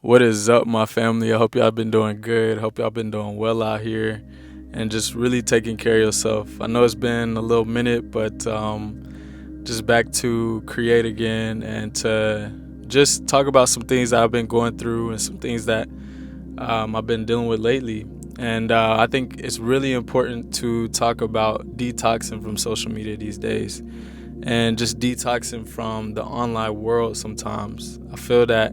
What is up, my family? I hope y'all been doing good. Hope y'all been doing well out here and just really taking care of yourself. I know it's been a little minute, but just back to create again and to just talk about some things that I've been going through and some things that I've been dealing with lately. And I think it's really important to talk about detoxing from social media these days and just detoxing from the online world sometimes. I feel that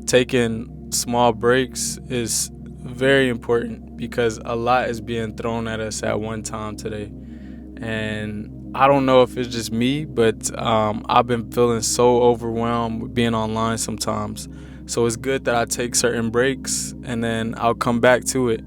taking small breaks is very important because a lot is being thrown at us at one time today. And I don't know if it's just me, but I've been feeling so overwhelmed with being online sometimes. So it's good that I take certain breaks and then I'll come back to it.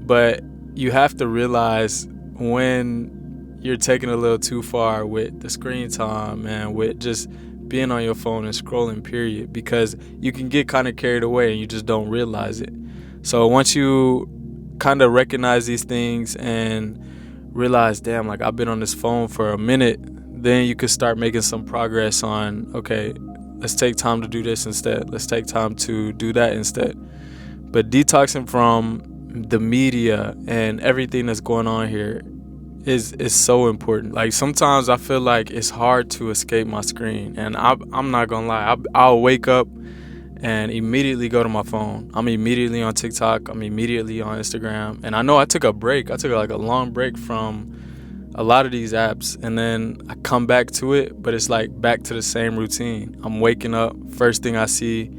But you have to realize when you're taking a little too far with the screen time and with just being on your phone and scrolling, period, because you can get kind of carried away and you just don't realize it. So once you kind of recognize these things and realize, damn, like I've been on this phone for a minute, then you could start making some progress on, okay, let's take time to do this instead. Let's take time to do that instead. But detoxing from the media and everything that's going on here is so important. Like sometimes I feel like it's hard to escape my screen, and I'm not gonna lie. I'll wake up and immediately go to my phone. I'm immediately on TikTok. I'm immediately on Instagram. And I know I took a break. I took like a long break from a lot of these apps, and then I come back to it, but it's like back to the same routine. I'm waking up. First thing I see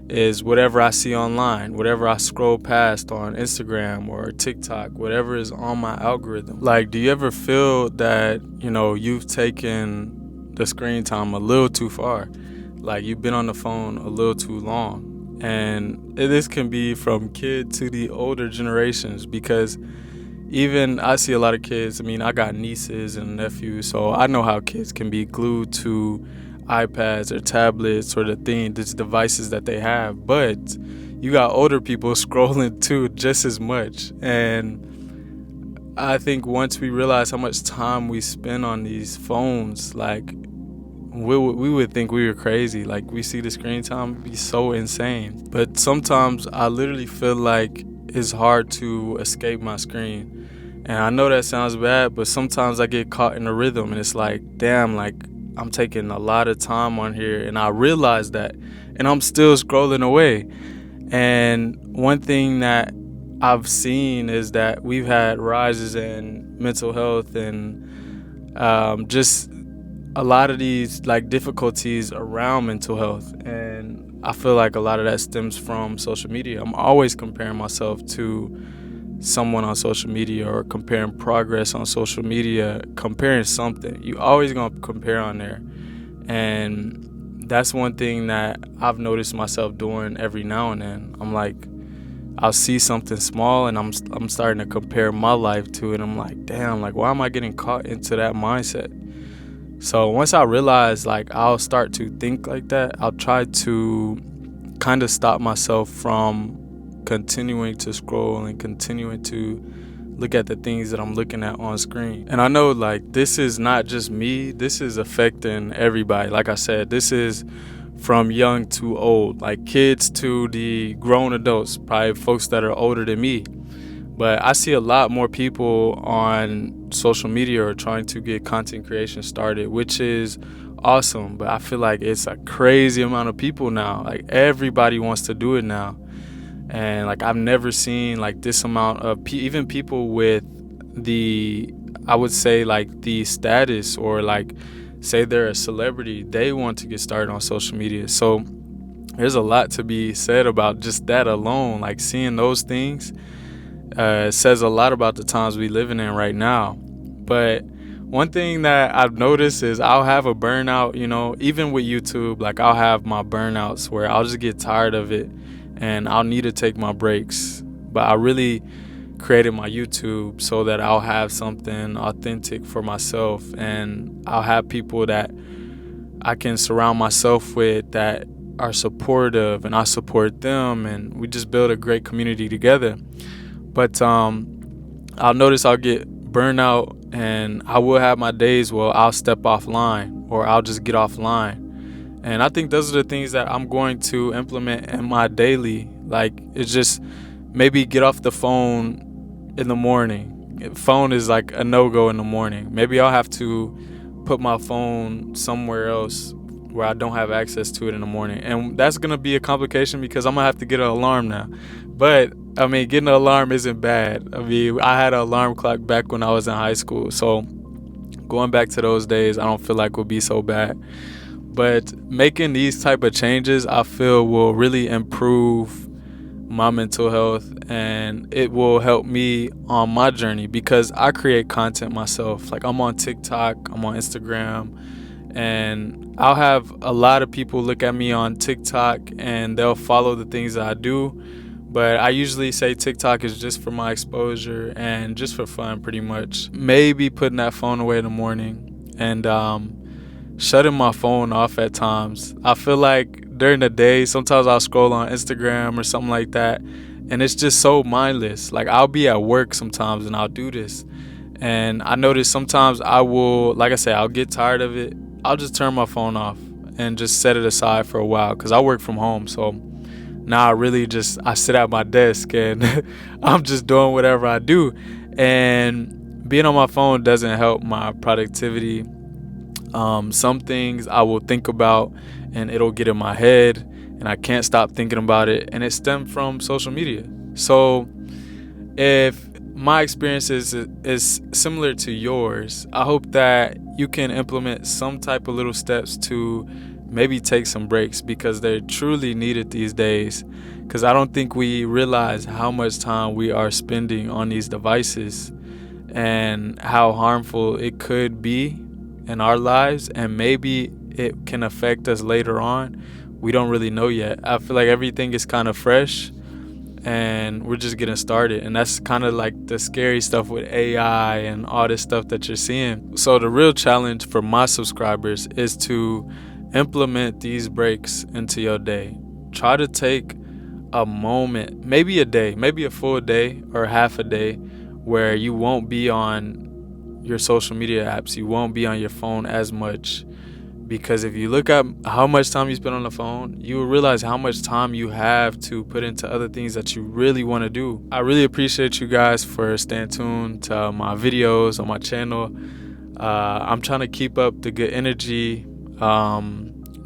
is whatever I see online, whatever I scroll past on Instagram or TikTok, whatever is on my algorithm. Like, do you ever feel that, you've taken the screen time a little too far? Like, you've been on the phone a little too long. And this can be from kid to the older generations because even I see a lot of kids. I mean, I got nieces and nephews, so I know how kids can be glued to iPads or tablets or these devices that they have. But you got older people scrolling too just as much. And I think once we realize how much time we spend on these phones, like we would think we were crazy. Like we see the screen time be so insane. But sometimes I literally feel like it's hard to escape my screen. And I know that sounds bad, but sometimes I get caught in a rhythm and it's like, damn, like I'm taking a lot of time on here and I realize that and I'm still scrolling away. And one thing that I've seen is that we've had rises in mental health and just a lot of these like difficulties around mental health. And I feel like a lot of that stems from social media. I'm always comparing myself to someone on social media or comparing progress on social media, comparing something. You always gonna compare on there. And that's one thing that I've noticed myself doing every now and then. I'm like, I'll see something small and I'm starting to compare my life to it. I'm like, damn, like why am I getting caught into that mindset? So once I realize like I'll start to think like that, I'll try to kind of stop myself from continuing to scroll and continuing to look at the things that I'm looking at on screen. And I know like this is not just me, this is affecting everybody. Like I said, this is from young to old, like kids to the grown adults, probably folks that are older than me. But I see a lot more people on social media are trying to get content creation started, which is awesome. But I feel like it's a crazy amount of people now. Like everybody wants to do it now. And like I've never seen like this amount of even people with I would say like the status or like say they're a celebrity, they want to get started on social media. So there's a lot to be said about just that alone. Like seeing those things says a lot about the times we living in right now. But one thing that I've noticed is I'll have a burnout, even with YouTube, like I'll have my burnouts where I'll just get tired of it and I'll need to take my breaks. But I really created my YouTube so that I'll have something authentic for myself and I'll have people that I can surround myself with that are supportive and I support them and we just build a great community together. But I'll notice I'll get burnout and I will have my days where I'll step offline or I'll just get offline. And I think those are the things that I'm going to implement in my daily. Like, it's just maybe get off the phone in the morning. Phone is like a no-go in the morning. Maybe I'll have to put my phone somewhere else where I don't have access to it in the morning. And that's going to be a complication because I'm going to have to get an alarm now. But I mean, getting an alarm isn't bad. I mean, I had an alarm clock back when I was in high school. So going back to those days, I don't feel like would be so bad. But making these type of changes, I feel will really improve my mental health, and it will help me on my journey because I create content myself. Like, I'm on TikTok, I'm on Instagram, and I'll have a lot of people look at me on TikTok and they'll follow the things that I do. But I usually say TikTok is just for my exposure and just for fun, pretty much. Maybe putting that phone away in the morning and shutting my phone off at times. I feel like during the day, sometimes I'll scroll on Instagram or something like that, and it's just so mindless. Like, I'll be at work sometimes and I'll do this. And I notice sometimes I will, like I say, I'll get tired of it. I'll just turn my phone off and just set it aside for a while because I work from home. So now I sit at my desk and I'm just doing whatever I do. And being on my phone doesn't help my productivity. Some things I will think about and it'll get in my head and I can't stop thinking about it, and it stemmed from social media. So if my experience is similar to yours, I hope that you can implement some type of little steps to maybe take some breaks because they're truly needed these days. Because I don't think we realize how much time we are spending on these devices and how harmful it could be in our lives, and maybe it can affect us later on. We don't really know yet. I feel like everything is kind of fresh and we're just getting started, and that's kind of like the scary stuff with AI and all this stuff that you're seeing. So the real challenge for my subscribers is to implement these breaks into your day. Try to take a moment, maybe a day, maybe a full day or half a day, where you won't be on your social media apps, you won't be on your phone as much. Because if you look at how much time you spend on the phone, you will realize how much time you have to put into other things that you really want to do. I really appreciate you guys for staying tuned to my videos on my channel. I'm trying to keep up the good energy,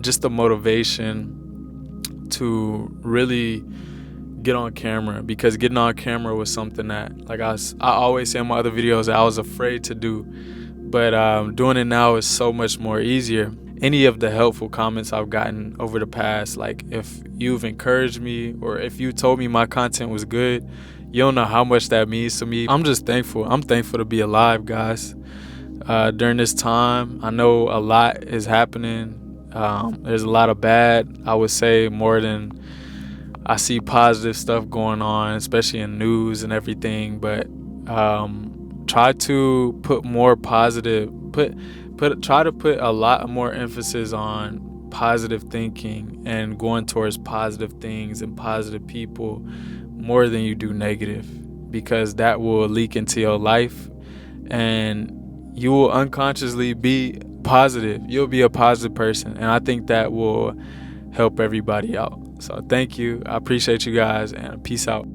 just the motivation to really get on camera, because getting on camera was something that, like I always say in my other videos, that I was afraid to do. But doing it now is so much more easier. Any of the helpful comments I've gotten over the past, like if you've encouraged me or if you told me my content was good, you don't know how much that means to me. I'm just thankful. I'm thankful to be alive, guys. During this time, I know a lot is happening. There's a lot of bad, I would say, more than I see positive stuff going on, especially in news and everything. But try to put more positive, try to put a lot more emphasis on positive thinking and going towards positive things and positive people more than you do negative, because that will leak into your life and you will unconsciously be positive. You'll be a positive person, and I think that will help everybody out. So thank you. I appreciate you guys, and peace out.